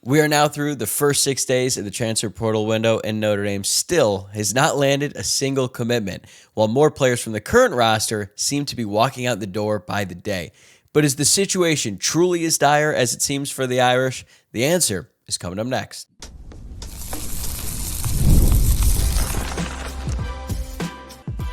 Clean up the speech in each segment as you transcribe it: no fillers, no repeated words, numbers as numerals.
We are now through the first 6 days of the transfer portal window, and Notre Dame still has not landed a single commitment, while more players from the current roster seem to be walking out the door by the day. But is the situation truly as dire as it seems for the Irish? The answer is coming up next.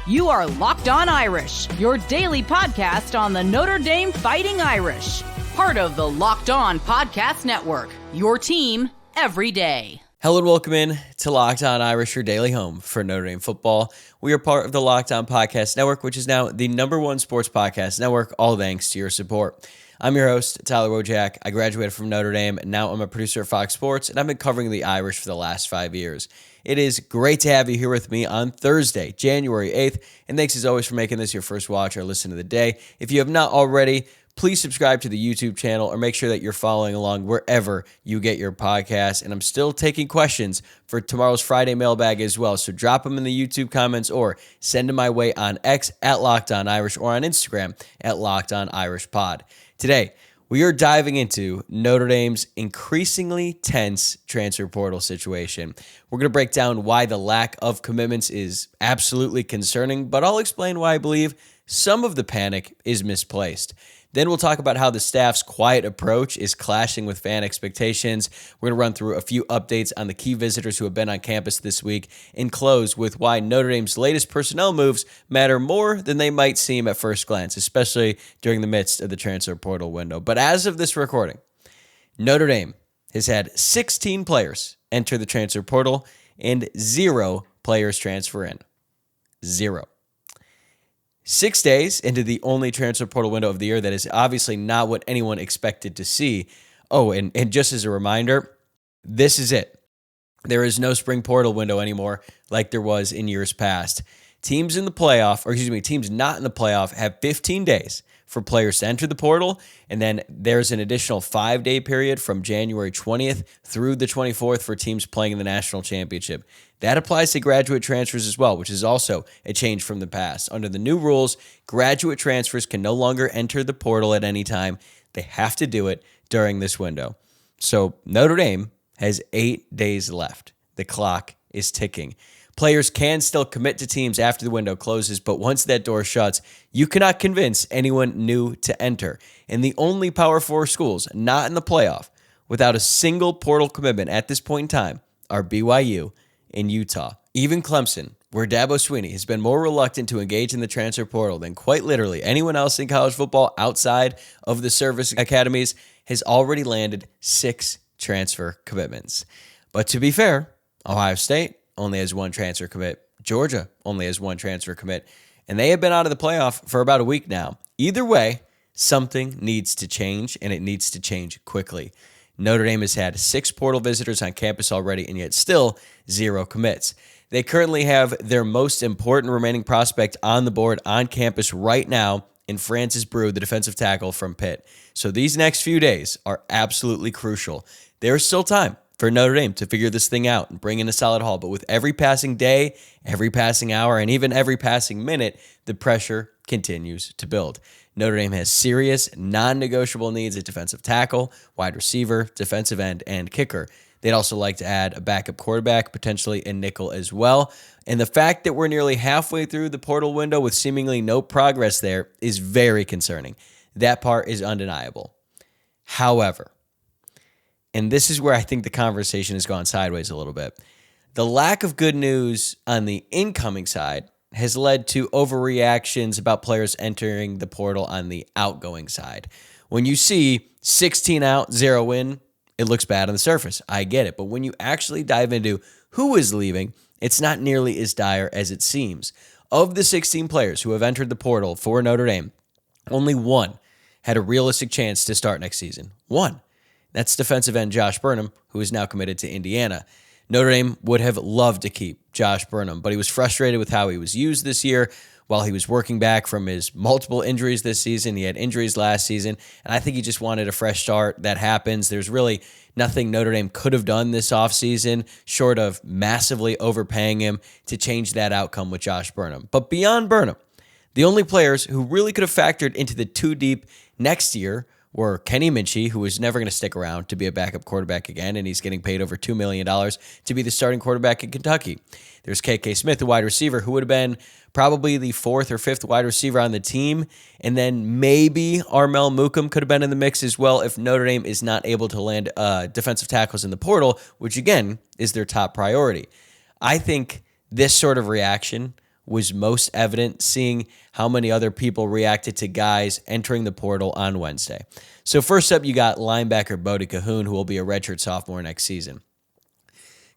You are Locked On Irish, your daily podcast on the Notre Dame Fighting Irish. Part of the Locked On Podcast Network, your team every day. Hello and welcome in to Locked On Irish, your daily home for Notre Dame football. We are part of the Locked On Podcast Network, which is now the #1 sports podcast network, all thanks to your support. I'm your host, Tyler Wojciak. I graduated from Notre Dame, and now I'm a producer at Fox Sports, and I've been covering the Irish for the last 5 years. It is great to have you here with me on Thursday, January 8th, and thanks as always for making this your first watch or listen of the day. If you have not already, please subscribe to the YouTube channel or make sure that you're following along wherever you get your podcasts. And I'm still taking questions for tomorrow's Friday mailbag as well. So drop them in the YouTube comments or send them my way on X at Locked On Irish or on Instagram at Locked On Irish Pod. Today, we are diving into Notre Dame's increasingly tense transfer portal situation. We're going to break down why the lack of commitments is absolutely concerning, but I'll explain why I believe some of the panic is misplaced. Then we'll talk about how the staff's quiet approach is clashing with fan expectations. We're going to run through a few updates on the key visitors who have been on campus this week and close with why Notre Dame's latest personnel moves matter more than they might seem at first glance, especially during the midst of the transfer portal window. But as of this recording, Notre Dame has had 16 players enter the transfer portal and 0 players transfer in. 0. 6 days into the only transfer portal window of the year that is obviously not what anyone expected to see. Oh, and just as a reminder, this is it. There is no spring portal window anymore like there was in years past. Teams not in the playoff have 15 days for players to enter the portal, and then there's an additional 5-day period from January 20th through the 24th for teams playing in the national championship. That applies to graduate transfers as well, which is also a change from the past. Under the new rules, graduate transfers can no longer enter the portal at any time. They have to do it during this window. So Notre Dame has 8 days left. The clock is ticking. Players can still commit to teams after the window closes, but once that door shuts, you cannot convince anyone new to enter. And the only Power 4 schools not in the playoff without a single portal commitment at this point in time are BYU and Utah. Even Clemson, where Dabo Swinney has been more reluctant to engage in the transfer portal than quite literally anyone else in college football outside of the service academies, has already landed 6 transfer commitments. But to be fair, Ohio State only has 1 transfer commit. Georgia only has 1 transfer commit. And they have been out of the playoff for about a week now. Either way, something needs to change, and it needs to change quickly. Notre Dame has had 6 portal visitors on campus already, and yet still 0 commits. They currently have their most important remaining prospect on the board on campus right now in Francis Brew, the defensive tackle from Pitt. So these next few days are absolutely crucial. There's still time for Notre Dame to figure this thing out and bring in a solid haul. But with every passing day, every passing hour, and even every passing minute, the pressure continues to build. Notre Dame has serious, non-negotiable needs at defensive tackle, wide receiver, defensive end, and kicker. They'd also like to add a backup quarterback, potentially a nickel as well. And the fact that we're nearly halfway through the portal window with seemingly no progress there is very concerning. That part is undeniable. However, and this is where I think the conversation has gone sideways a little bit, the lack of good news on the incoming side has led to overreactions about players entering the portal on the outgoing side. When you see 16 out, 0 in, it looks bad on the surface. I get it. But when you actually dive into who is leaving, it's not nearly as dire as it seems. Of the 16 players who have entered the portal for Notre Dame, only 1 had a realistic chance to start next season. 1. That's defensive end Josh Burnham, who is now committed to Indiana. Notre Dame would have loved to keep Josh Burnham, but he was frustrated with how he was used this year while he was working back from his multiple injuries this season. He had injuries last season, and I think he just wanted a fresh start. That happens. There's really nothing Notre Dame could have done this offseason short of massively overpaying him to change that outcome with Josh Burnham. But beyond Burnham, the only players who really could have factored into the 2 deep next year were Kenny Minchey, who was never going to stick around to be a backup quarterback again, and he's getting paid over $2 million to be the starting quarterback in Kentucky. There's KK Smith, the wide receiver, who would have been probably the fourth or fifth wide receiver on the team. And then maybe Armel Mukam could have been in the mix as well if Notre Dame is not able to land defensive tackles in the portal, which again is their top priority. I think this sort of reaction was most evident seeing how many other people reacted to guys entering the portal on Wednesday. So first up, you got linebacker Bodie Cahoon, who will be a redshirt sophomore next season.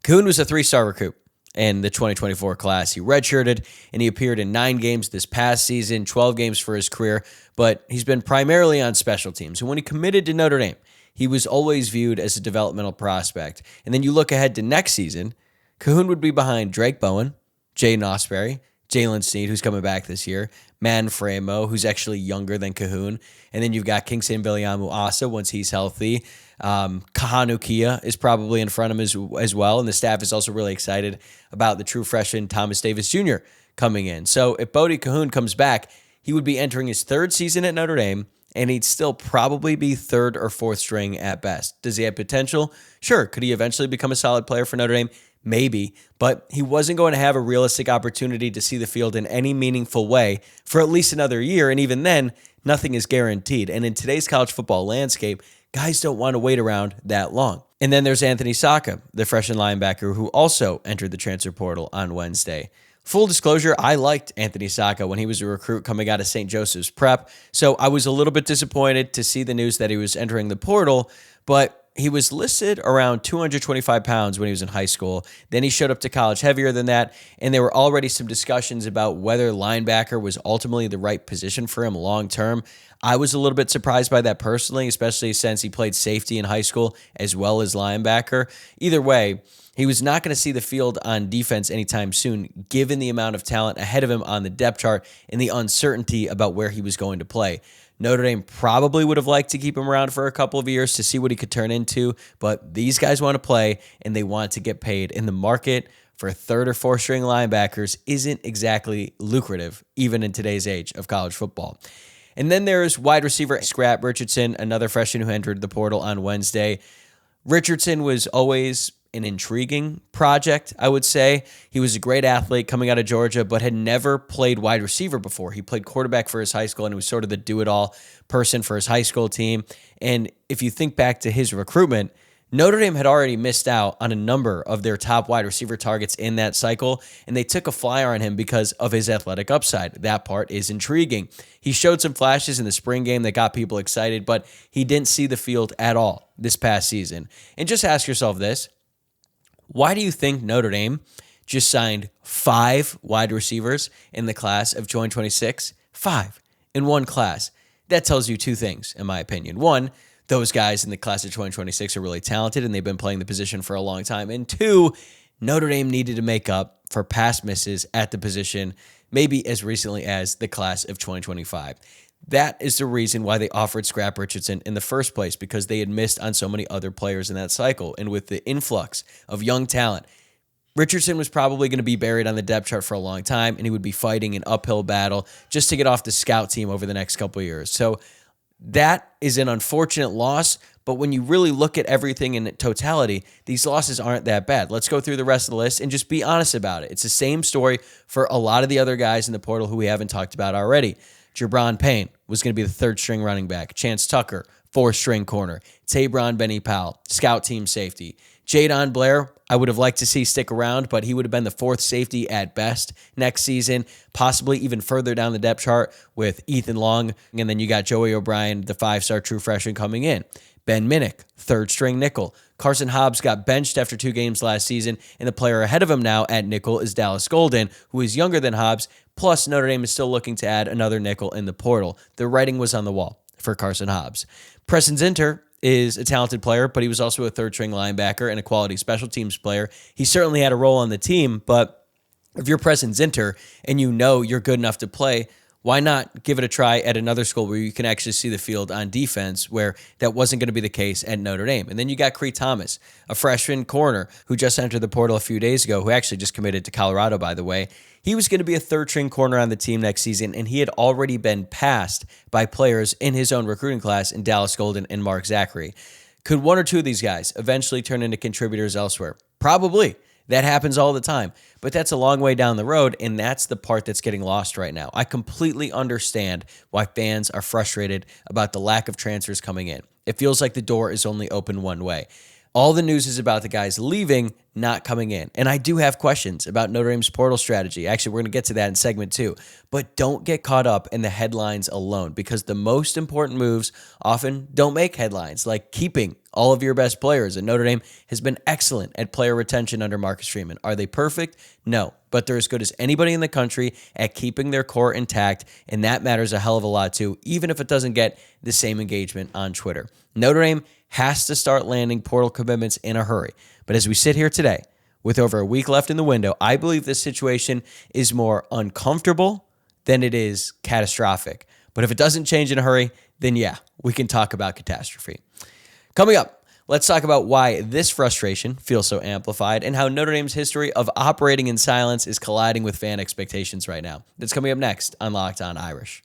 Cahoon was a 3-star recruit in the 2024 class. He redshirted, and he appeared in 9 games this past season, 12 games for his career, but he's been primarily on special teams. And when he committed to Notre Dame, he was always viewed as a developmental prospect. And then you look ahead to next season, Cahoon would be behind Drake Bowen, Jaden Osbury, Jalen Sneed, who's coming back this year, Man Framo, who's actually younger than Cahoon, and then you've got Kingston Biliamu Asa once he's healthy. Kahanu Kia is probably in front of him as well, and the staff is also really excited about the true freshman Thomas Davis Jr. coming in. So if Bodie Cahoon comes back, he would be entering his 3rd season at Notre Dame, and he'd still probably be 3rd or 4th string at best. Does he have potential? Sure. Could he eventually become a solid player for Notre Dame? Maybe, but he wasn't going to have a realistic opportunity to see the field in any meaningful way for at least another year, and even then, nothing is guaranteed. And in today's college football landscape, guys don't want to wait around that long. And then there's Anthony Saka, the freshman linebacker who also entered the transfer portal on Wednesday. Full disclosure, I liked Anthony Saka when he was a recruit coming out of St. Joseph's Prep, so I was a little bit disappointed to see the news that he was entering the portal, but he was listed around 225 pounds when he was in high school. Then he showed up to college heavier than that, and there were already some discussions about whether linebacker was ultimately the right position for him long term. I was a little bit surprised by that personally, especially since he played safety in high school as well as linebacker. Either way, he was not going to see the field on defense anytime soon, given the amount of talent ahead of him on the depth chart and the uncertainty about where he was going to play. Notre Dame probably would have liked to keep him around for a couple of years to see what he could turn into, but these guys want to play and they want to get paid. And the market for 3rd or 4th string linebackers isn't exactly lucrative, even in today's age of college football. And then there's wide receiver Scrap Richardson, another freshman who entered the portal on Wednesday. Richardson was always an intriguing project, I would say. He was a great athlete coming out of Georgia, but had never played wide receiver before. He played quarterback for his high school, and he was sort of the do-it-all person for his high school team. And if you think back to his recruitment, Notre Dame had already missed out on a number of their top wide receiver targets in that cycle, and they took a flyer on him because of his athletic upside. That part is intriguing. He showed some flashes in the spring game that got people excited, but he didn't see the field at all this past season. And just ask yourself this: why do you think Notre Dame just signed 5 wide receivers in the class of 2026? 5 in one class. That tells you 2 things, in my opinion. 1, those guys in the class of 2026 are really talented and they've been playing the position for a long time. And 2, Notre Dame needed to make up for past misses at the position, maybe as recently as the class of 2025. That is the reason why they offered Scrap Richardson in the first place, because they had missed on so many other players in that cycle. And with the influx of young talent, Richardson was probably going to be buried on the depth chart for a long time, and he would be fighting an uphill battle just to get off the scout team over the next couple of years. So that is an unfortunate loss, but when you really look at everything in totality, these losses aren't that bad. Let's go through the rest of the list and just be honest about it. It's the same story for a lot of the other guys in the portal who we haven't talked about already. Jabron Payne was going to be the 3rd string running back. Chance Tucker, 4th string corner. Tabron Benny Powell, scout team safety. Jadon Blair, I would have liked to see stick around, but he would have been the 4th safety at best next season, possibly even further down the depth chart with Ethan Long. And then you got Joey O'Brien, the 5-star true freshman, coming in. Ben Minnick, 3rd string nickel. Carson Hobbs got benched after 2 games last season, and the player ahead of him now at nickel is Dallas Golden, who is younger than Hobbs, plus Notre Dame is still looking to add another nickel in the portal. The writing was on the wall for Carson Hobbs. Preston Zinter is a talented player, but he was also a 3rd string linebacker and a quality special teams player. He certainly had a role on the team, but if you're Preston Zinter and you know you're good enough to play, Why not give it a try at another school where you can actually see the field on defense, where that wasn't going to be the case at Notre Dame? And then you got Cree Thomas, a freshman corner who just entered the portal a few days ago, who actually just committed to Colorado, by the way. He was going to be a third-string corner on the team next season, and he had already been passed by players in his own recruiting class in Dallas Golden and Mark Zachary. Could one or two of these guys eventually turn into contributors elsewhere? Probably. That happens all the time, but that's a long way down the road, and that's the part that's getting lost right now. I completely understand why fans are frustrated about the lack of transfers coming in. It feels like the door is only open one way. All the news is about the guys leaving, not coming in. And I do have questions about Notre Dame's portal strategy. Actually, we're going to get to that in segment 2. But don't get caught up in the headlines alone, because the most important moves often don't make headlines, like keeping all of your best players. And Notre Dame has been excellent at player retention under Marcus Freeman. Are they perfect? No. But they're as good as anybody in the country at keeping their core intact, and that matters a hell of a lot too, even if it doesn't get the same engagement on Twitter. Notre Dame has to start landing portal commitments in a hurry. But as we sit here today, with over a week left in the window, I believe this situation is more uncomfortable than it is catastrophic. But if it doesn't change in a hurry, then yeah, we can talk about catastrophe. Coming up, let's talk about why this frustration feels so amplified and how Notre Dame's history of operating in silence is colliding with fan expectations right now. That's coming up next on Locked On Irish.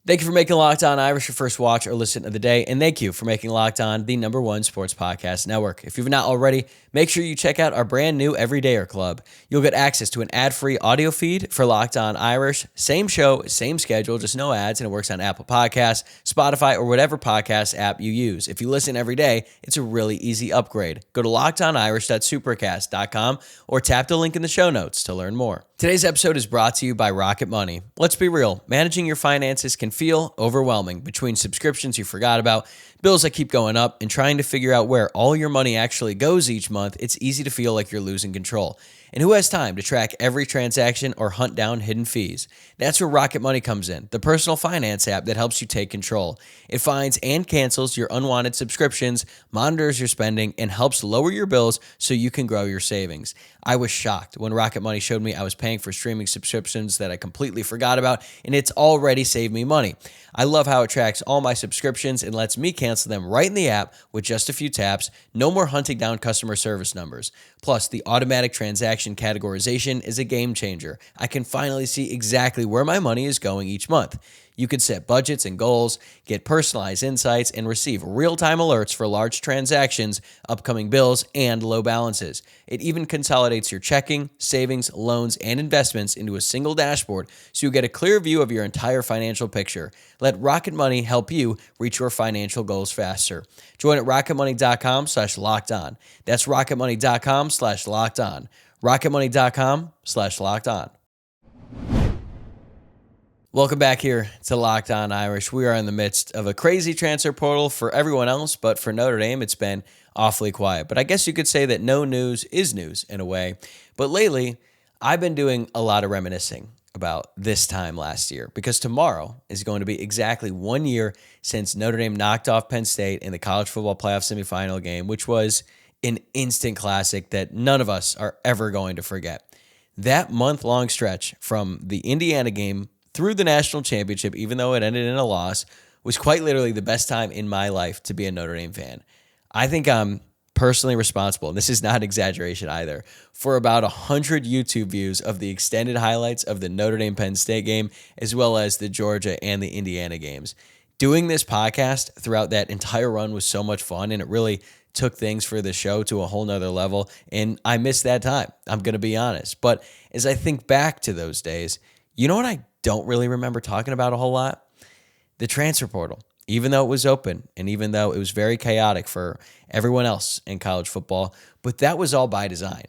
Thank you for making Locked On Irish your first watch or listen of the day, and thank you for making Locked On the #1 sports podcast network. If you've not already, make sure you check out our brand new Everydayer Club. You'll get access to an ad-free audio feed for Locked On Irish. Same show, same schedule, just no ads, and it works on Apple Podcasts, Spotify, or whatever podcast app you use. If you listen every day, it's a really easy upgrade. Go to lockedonirish.supercast.com or tap the link in the show notes to learn more. Today's episode is brought to you by Rocket Money. Let's be real, managing your finances can feel overwhelming between subscriptions you forgot about, bills that keep going up, and trying to figure out where all your money actually goes each month. It's easy to feel like you're losing control. And who has time to track every transaction or hunt down hidden fees? That's where Rocket Money comes in, the personal finance app that helps you take control. It finds and cancels your unwanted subscriptions, monitors your spending, and helps lower your bills so you can grow your savings. I was shocked when Rocket Money showed me I was paying for streaming subscriptions that I completely forgot about, and it's already saved me money. I love how it tracks all my subscriptions and lets me cancel them right in the app with just a few taps. No more hunting down customer service numbers. Plus, the automatic transaction categorization is a game changer. I can finally see exactly where my money is going each month. You can set budgets and goals, get personalized insights, and receive real-time alerts for large transactions, upcoming bills, and low balances. It even consolidates your checking, savings, loans, and investments into a single dashboard so you get a clear view of your entire financial picture. Let Rocket Money help you reach your financial goals faster. Join at rocketmoney.com/lockedon. That's rocketmoney.com/lockedon. rocketmoney.com/lockedon. Welcome back here to Locked On Irish. We are in the midst of a crazy transfer portal for everyone else, but for Notre Dame, it's been awfully quiet. But I guess you could say that no news is news in a way. But lately, I've been doing a lot of reminiscing about this time last year, because tomorrow is going to be exactly 1 year since Notre Dame knocked off Penn State in the college football playoff semifinal game, which was an instant classic that none of us are ever going to forget. That month-long stretch from the Indiana game through the national championship, even though it ended in a loss, was quite literally the best time in my life to be a Notre Dame fan. I think I'm personally responsible, and this is not an exaggeration either, for about 100 YouTube views of the extended highlights of the Notre Dame Penn State game, as well as the Georgia and the Indiana games. Doing this podcast throughout that entire run was so much fun, and it really took things for the show to a whole nother level, and I missed that time. I'm going to be honest. But as I think back to those days, you know what I don't really remember talking about a whole lot? The transfer portal. Even though it was open and even though it was very chaotic for everyone else in college football, but that was all by design,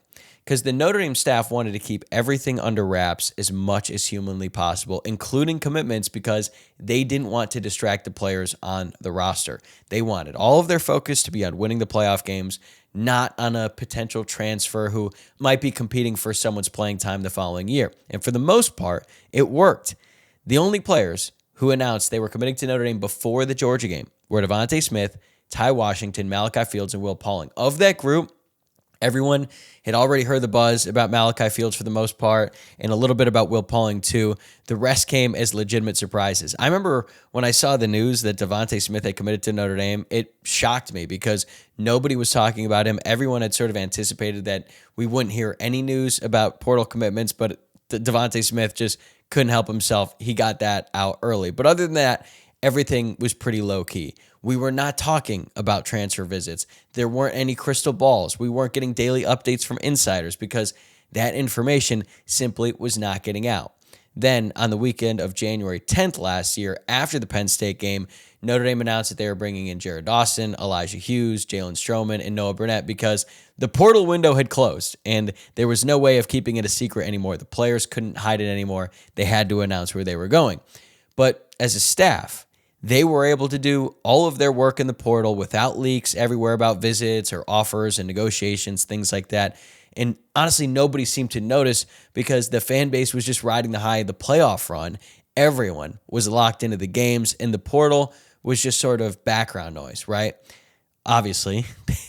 because the Notre Dame staff wanted to keep everything under wraps as much as humanly possible, including commitments, because they didn't want to distract the players on the roster. They wanted all of their focus to be on winning the playoff games, not on a potential transfer who might be competing for someone's playing time the following year. And for the most part, it worked. The only players who announced they were committing to Notre Dame before the Georgia game were Devontae Smith, Ty Washington, Malachi Fields, and Will Pauling. Of that group, Everyone had already heard the buzz about Malachi Fields for the most part, and a little bit about Will Pauling too. The rest came as legitimate surprises. I remember when I saw the news that Devontae Smith had committed to Notre Dame, it shocked me because nobody was talking about him. Everyone had sort of anticipated that we wouldn't hear any news about portal commitments, but Devontae Smith just couldn't help himself. He got that out early. But other than that, everything was pretty low-key. We were not talking about transfer visits. There weren't any crystal balls. We weren't getting daily updates from insiders because that information simply was not getting out. Then, on the weekend of January 10th last year, after the Penn State game, Notre Dame announced that they were bringing in Jared Dawson, Elijah Hughes, Jalen Stroman, and Noah Burnett because the portal window had closed, and there was no way of keeping it a secret anymore. The players couldn't hide it anymore. They had to announce where they were going. But as a staff, they were able to do all of their work in the portal without leaks everywhere about visits or offers and negotiations, things like that. And honestly, nobody seemed to notice because the fan base was just riding the high of the playoff run. Everyone was locked into the games, and the portal was just sort of background noise, right? Obviously,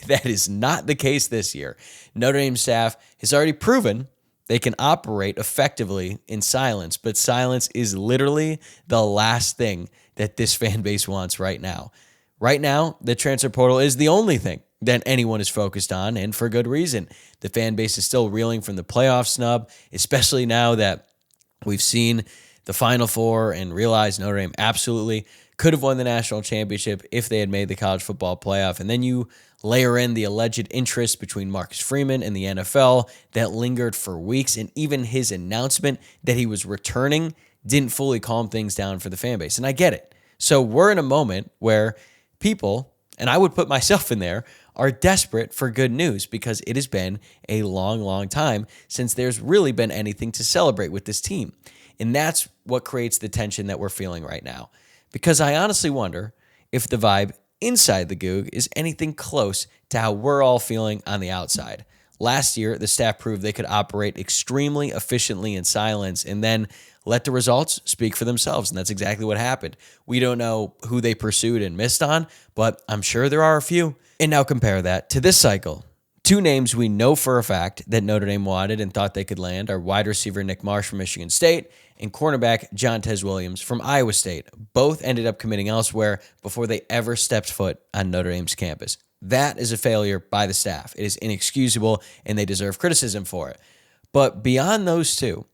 that is not the case this year. Notre Dame staff has already proven they can operate effectively in silence, but silence is literally the last thing that this fan base wants right now. Right now, the transfer portal is the only thing that anyone is focused on, and for good reason. The fan base is still reeling from the playoff snub, especially now that we've seen the Final Four and realized Notre Dame absolutely could have won the national championship if they had made the college football playoff. And then you layer in the alleged interest between Marcus Freeman and the NFL that lingered for weeks, and even his announcement that he was returning didn't fully calm things down for the fan base. And I get it. So we're in a moment where people, and I would put myself in there, are desperate for good news because it has been a long, long time since there's really been anything to celebrate with this team. And that's what creates the tension that we're feeling right now. Because I honestly wonder if the vibe inside the Goog is anything close to how we're all feeling on the outside. Last year, the staff proved they could operate extremely efficiently in silence and then let the results speak for themselves. And that's exactly what happened. We don't know who they pursued and missed on, but I'm sure there are a few. And now compare that to this cycle. Two names we know for a fact that Notre Dame wanted and thought they could land are wide receiver Nick Marsh from Michigan State and cornerback John Tez Williams from Iowa State. Both ended up committing elsewhere before they ever stepped foot on Notre Dame's campus. That is a failure by the staff. It is inexcusable, and they deserve criticism for it. But beyond those two,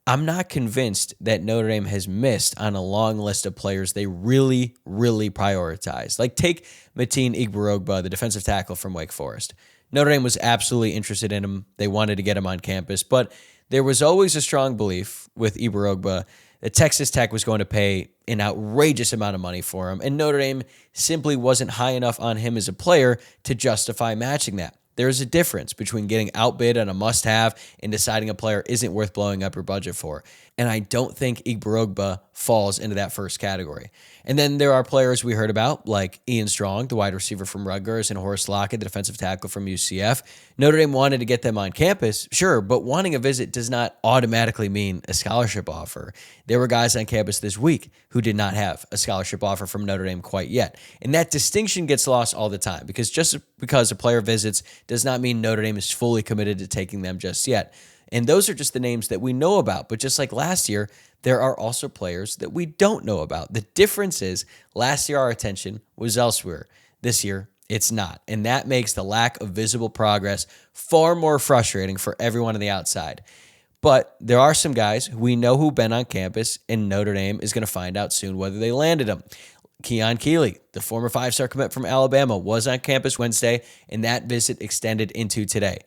I'm not convinced that Notre Dame has missed on a long list of players they really, really prioritized. Like take Mateen Igborogba, the defensive tackle from Wake Forest. Notre Dame was absolutely interested in him. They wanted to get him on campus, but there was always a strong belief with Igborogba that Texas Tech was going to pay an outrageous amount of money for him, and Notre Dame simply wasn't high enough on him as a player to justify matching that. There is a difference between getting outbid on a must-have and deciding a player isn't worth blowing up your budget for. And I don't think Igborogba falls into that first category. And then there are players we heard about, like Ian Strong, the wide receiver from Rutgers, and Horace Lockett, the defensive tackle from UCF. Notre Dame wanted to get them on campus, sure, but wanting a visit does not automatically mean a scholarship offer. There were guys on campus this week who did not have a scholarship offer from Notre Dame quite yet. And that distinction gets lost all the time because just because a player visits does not mean Notre Dame is fully committed to taking them just yet. And those are just the names that we know about. But just like last year, there are also players that we don't know about. The difference is last year our attention was elsewhere. This year, it's not. And that makes the lack of visible progress far more frustrating for everyone on the outside. But there are some guys we know who've been on campus, and Notre Dame is going to find out soon whether they landed them. Keon Keeley, the former five-star commit from Alabama, was on campus Wednesday, and that visit extended into today.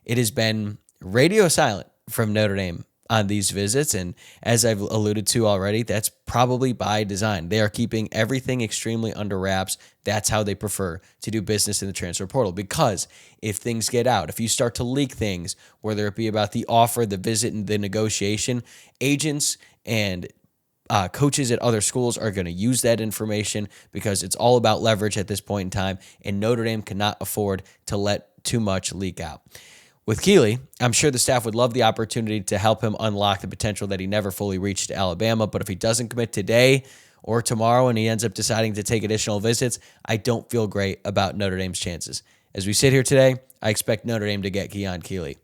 It has been radio silent from Notre Dame on these visits, and as I've alluded to already, that's probably by design. They are keeping everything extremely under wraps. That's how they prefer to do business in the transfer portal, because if things get out, if you start to leak things, whether it be about the offer, the visit, and the negotiation, agents and coaches at other schools are going to use that information because it's all about leverage at this point in time, and Notre Dame cannot afford to let too much leak out. With Keeley, I'm sure the staff would love the opportunity to help him unlock the potential that he never fully reached at Alabama, but if he doesn't commit today or tomorrow and he ends up deciding to take additional visits, I don't feel great about Notre Dame's chances. As we sit here today, I expect Notre Dame to get Keon Keeley.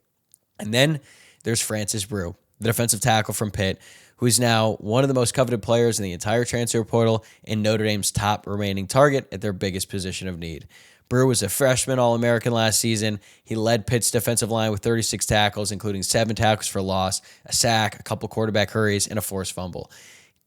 And then there's Francis Brew, the defensive tackle from Pitt, who is now one of the most coveted players in the entire transfer portal and Notre Dame's top remaining target at their biggest position of need. Brew was a freshman All-American last season. He led Pitt's defensive line with 36 tackles, including 7 tackles for loss, a sack, a couple quarterback hurries, and a forced fumble.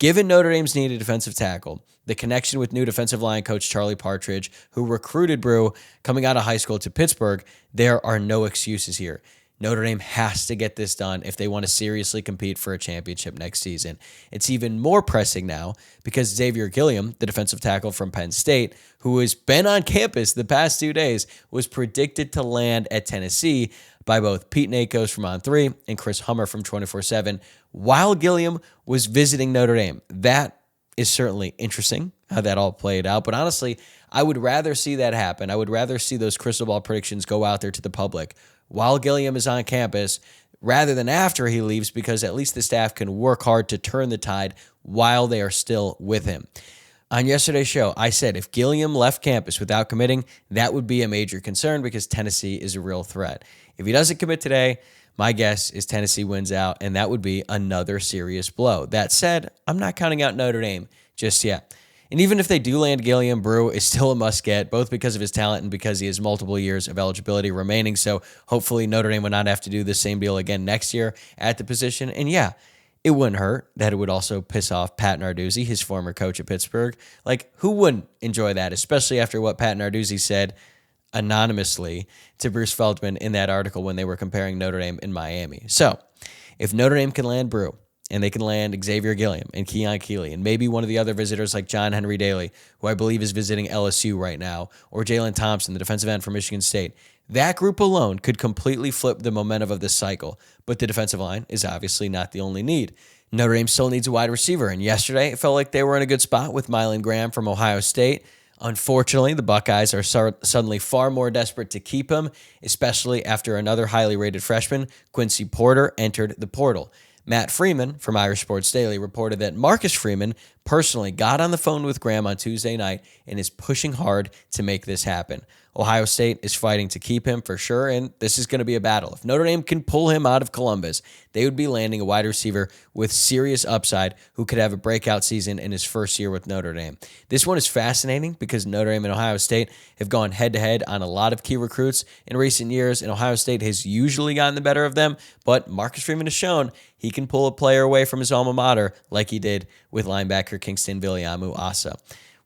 Given Notre Dame's need a defensive tackle, the connection with new defensive line coach Charlie Partridge, who recruited Brew coming out of high school to Pittsburgh, there are no excuses here. Notre Dame has to get this done if they want to seriously compete for a championship next season. It's even more pressing now because Xavier Gilliam, the defensive tackle from Penn State, who has been on campus the past 2 days, was predicted to land at Tennessee by both Pete Nakos from On3 and Chris Hummer from 24/7 while Gilliam was visiting Notre Dame. That is certainly interesting how that all played out, but honestly, I would rather see that happen. I would rather see those crystal ball predictions go out there to the public while Gilliam is on campus rather than after he leaves, because at least the staff can work hard to turn the tide while they are still with him. On yesterday's show, I said if Gilliam left campus without committing, that would be a major concern because Tennessee is a real threat. If he doesn't commit today, my guess is Tennessee wins out, and that would be another serious blow. That said, I'm not counting out Notre Dame just yet. And even if they do land Gilliam, Brew is still a must-get, both because of his talent and because he has multiple years of eligibility remaining. So hopefully Notre Dame will not have to do the same deal again next year at the position. And yeah, it wouldn't hurt that it would also piss off Pat Narduzzi, his former coach at Pittsburgh. Like, who wouldn't enjoy that, especially after what Pat Narduzzi said anonymously to Bruce Feldman in that article when they were comparing Notre Dame and Miami. So if Notre Dame can land Brew, and they can land Xavier Gilliam and Keon Keeley and maybe one of the other visitors like John Henry Daly, who I believe is visiting LSU right now, or Jalen Thompson, the defensive end from Michigan State. That group alone could completely flip the momentum of this cycle, but the defensive line is obviously not the only need. Notre Dame still needs a wide receiver, and yesterday it felt like they were in a good spot with Mylan Graham from Ohio State. Unfortunately, the Buckeyes are suddenly far more desperate to keep him, especially after another highly rated freshman, Quincy Porter, entered the portal. Matt Freeman from Irish Sports Daily reported that Marcus Freeman personally got on the phone with Graham on Tuesday night and is pushing hard to make this happen. Ohio State is fighting to keep him for sure, and this is going to be a battle. If Notre Dame can pull him out of Columbus, they would be landing a wide receiver with serious upside who could have a breakout season in his first year with Notre Dame. This one is fascinating because Notre Dame and Ohio State have gone head-to-head on a lot of key recruits in recent years, and Ohio State has usually gotten the better of them, but Marcus Freeman has shown he can pull a player away from his alma mater like he did with linebacker Kingston Viliamu Asa.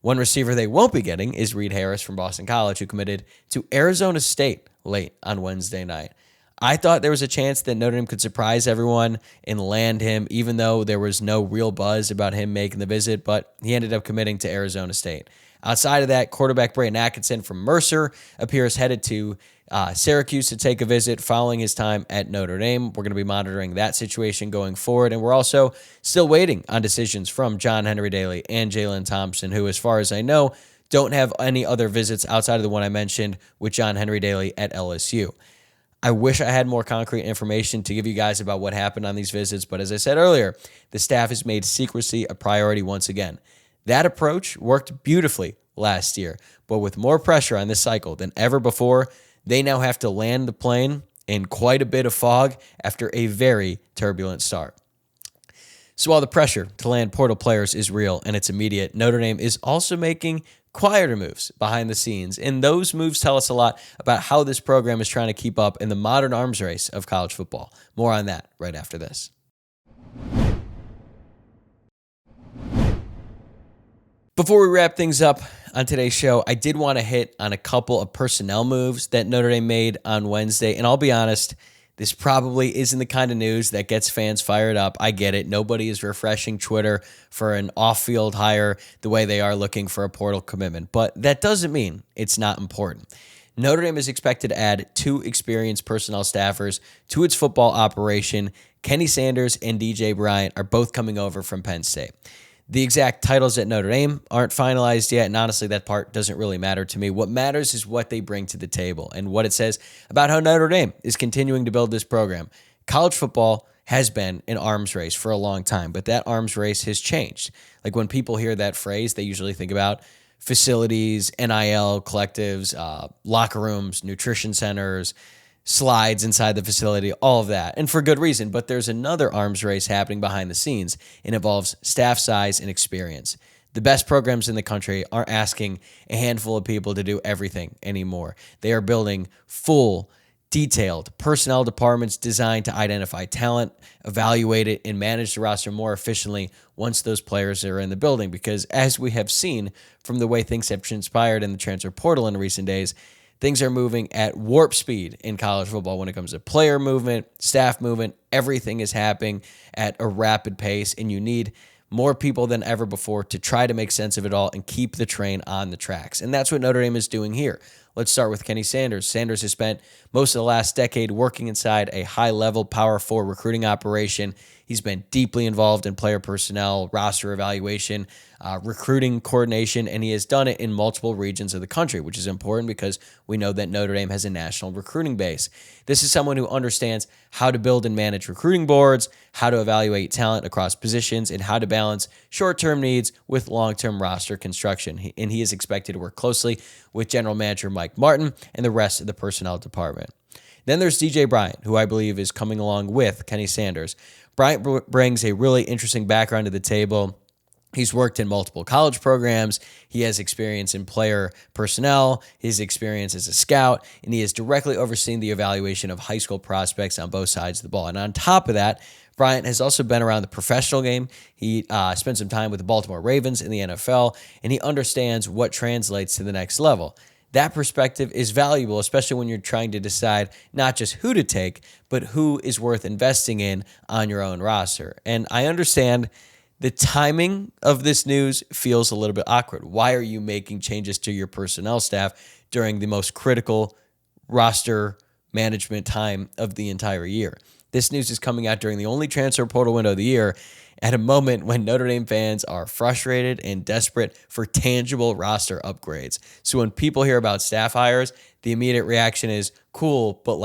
One receiver they won't be getting is Reed Harris from Boston College, who committed to Arizona State late on Wednesday night. I thought there was a chance that Notre Dame could surprise everyone and land him, even though there was no real buzz about him making the visit, but he ended up committing to Arizona State. Outside of that, quarterback Brayton Atkinson from Mercer appears headed to Syracuse to take a visit following his time at Notre Dame. We're going to be monitoring that situation going forward, and we're also still waiting on decisions from John Henry Daly and Jalen Thompson, who, as far as I know, don't have any other visits outside of the one I mentioned with John Henry Daly at LSU. I wish I had more concrete information to give you guys about what happened on these visits, but as I said earlier, the staff has made secrecy a priority once again. That approach worked beautifully last year, but with more pressure on this cycle than ever before, they now have to land the plane in quite a bit of fog after a very turbulent start. So while the pressure to land portal players is real and it's immediate, Notre Dame is also making quieter moves behind the scenes, and those moves tell us a lot about how this program is trying to keep up in the modern arms race of college football. More on that right after this. Before we wrap things up on today's show, I did want to hit on a couple of personnel moves that Notre Dame made on Wednesday. And I'll be honest, this probably isn't the kind of news that gets fans fired up. I get it. Nobody is refreshing Twitter for an off-field hire the way they are looking for a portal commitment. But that doesn't mean it's not important. Notre Dame is expected to add 2 experienced personnel staffers to its football operation. Kenny Sanders and DJ Bryant are both coming over from Penn State. The exact titles at Notre Dame aren't finalized yet, and honestly, that part doesn't really matter to me. What matters is what they bring to the table and what it says about how Notre Dame is continuing to build this program. College football has been an arms race for a long time, but that arms race has changed. Like when people hear that phrase, they usually think about facilities, NIL collectives, locker rooms, nutrition centers, slides inside the facility, all of that, and for good reason. But there's another arms race happening behind the scenes. It involves staff size and experience. The best programs in the country aren't asking a handful of people to do everything anymore. They are building full, detailed personnel departments designed to identify talent, evaluate it, and manage the roster more efficiently once those players are in the building. Because as we have seen from the way things have transpired in the transfer portal in recent days, things are moving at warp speed in college football when it comes to player movement, staff movement. Everything is happening at a rapid pace, and you need more people than ever before to try to make sense of it all and keep the train on the tracks. And that's what Notre Dame is doing here. Let's start with Kenny Sanders. Sanders has spent most of the last decade working inside a high-level Power 4 recruiting operation. He's been deeply involved in player personnel, roster evaluation, recruiting coordination, and he has done it in multiple regions of the country, which is important because we know that Notre Dame has a national recruiting base. This is someone who understands how to build and manage recruiting boards, how to evaluate talent across positions, and how to balance short-term needs with long-term roster construction. And he is expected to work closely with General Manager Mike Martin and the rest of the personnel department. Then there's DJ Bryant, who I believe is coming along with Kenny Sanders. Bryant brings a really interesting background to the table. He's worked in multiple college programs. He has experience in player personnel, his experience as a scout, and he has directly overseen the evaluation of high school prospects on both sides of the ball. And on top of that, Bryant has also been around the professional game. He spent some time with the Baltimore Ravens in the NFL, and he understands what translates to the next level. That perspective is valuable, especially when you're trying to decide not just who to take, but who is worth investing in on your own roster. And I understand the timing of this news feels a little bit awkward. Why are you making changes to your personnel staff during the most critical roster management time of the entire year? This news is coming out during the only transfer portal window of the year, at a moment when Notre Dame fans are frustrated and desperate for tangible roster upgrades. So when people hear about staff hires, the immediate reaction is, cool, but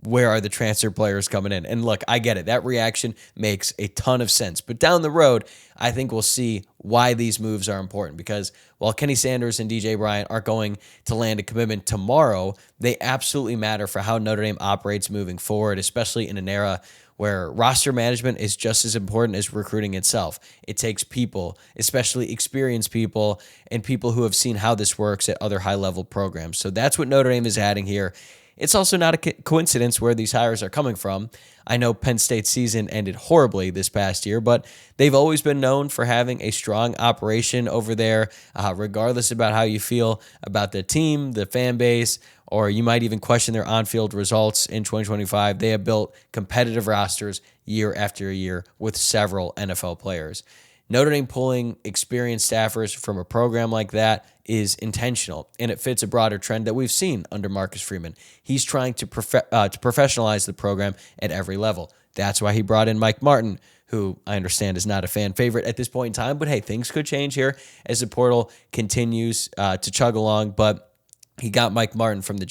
where are the transfer players coming in? And look, I get it. That reaction makes a ton of sense. But down the road, I think we'll see why these moves are important, because while Kenny Sanders and DJ Bryant aren't going to land a commitment tomorrow, they absolutely matter for how Notre Dame operates moving forward, especially in an era where roster management is just as important as recruiting itself. It takes people, especially experienced people, and people who have seen how this works at other high-level programs. So that's what Notre Dame is adding here. It's also not a coincidence where these hires are coming from. I know Penn State's season ended horribly this past year, but they've always been known for having a strong operation over there, regardless about how you feel about the team, the fan base, or you might even question their on-field results in 2025. They have built competitive rosters year after year with several NFL players. Notre Dame pulling experienced staffers from a program like that is intentional, and it fits a broader trend that we've seen under Marcus Freeman. He's trying to professionalize the program at every level. That's why he brought in Mike Martin, who I understand is not a fan favorite at this point in time, but hey, things could change here as the portal continues to chug along. But he got Mike Martin from the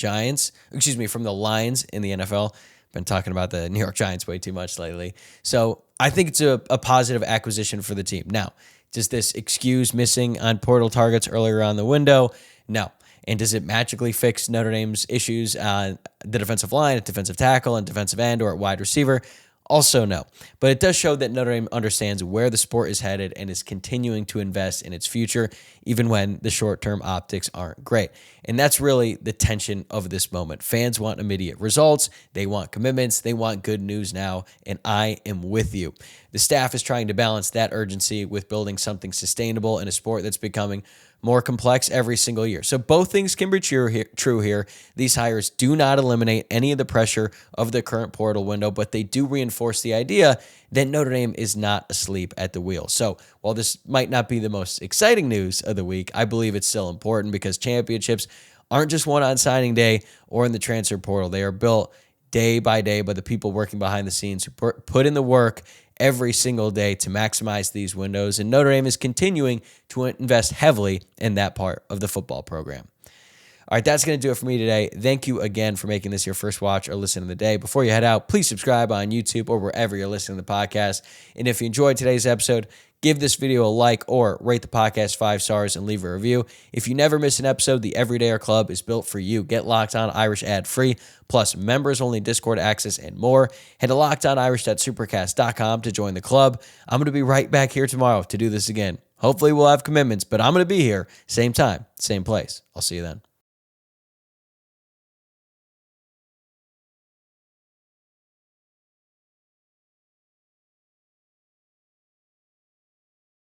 Lions in the NFL. Been talking about the New York Giants way too much lately. So I think it's a positive acquisition for the team. Now, does this excuse missing on portal targets earlier on the window? No. And does it magically fix Notre Dame's issues on the defensive line, at defensive tackle, and defensive end, or at wide receiver? Also no. But it does show that Notre Dame understands where the sport is headed and is continuing to invest in its future, even when the short-term optics aren't great. And that's really the tension of this moment. Fans want immediate results. They want commitments. They want good news now, and I am with you. The staff is trying to balance that urgency with building something sustainable in a sport that's becoming more complex every single year. So both things can be true here. These hires do not eliminate any of the pressure of the current portal window, but they do reinforce the idea that Notre Dame is not asleep at the wheel. So while this might not be the most exciting news of the week, I believe it's still important because championships aren't just won on signing day or in the transfer portal. They are built day by day by the people working behind the scenes who put in the work every single day to maximize these windows, and Notre Dame is continuing to invest heavily in that part of the football program. All right, that's going to do it for me today. Thank you again for making this your first watch or listen of the day. Before you head out, please subscribe on YouTube or wherever you're listening to the podcast. And if you enjoyed today's episode, give this video a like or rate the podcast 5 stars and leave a review. If you never miss an episode, the Everydayer Club is built for you. Get Locked On Irish ad-free, plus members-only Discord access and more. Head to lockedonirish.supercast.com to join the club. I'm going to be right back here tomorrow to do this again. Hopefully we'll have commitments, but I'm going to be here, same time, same place. I'll see you then.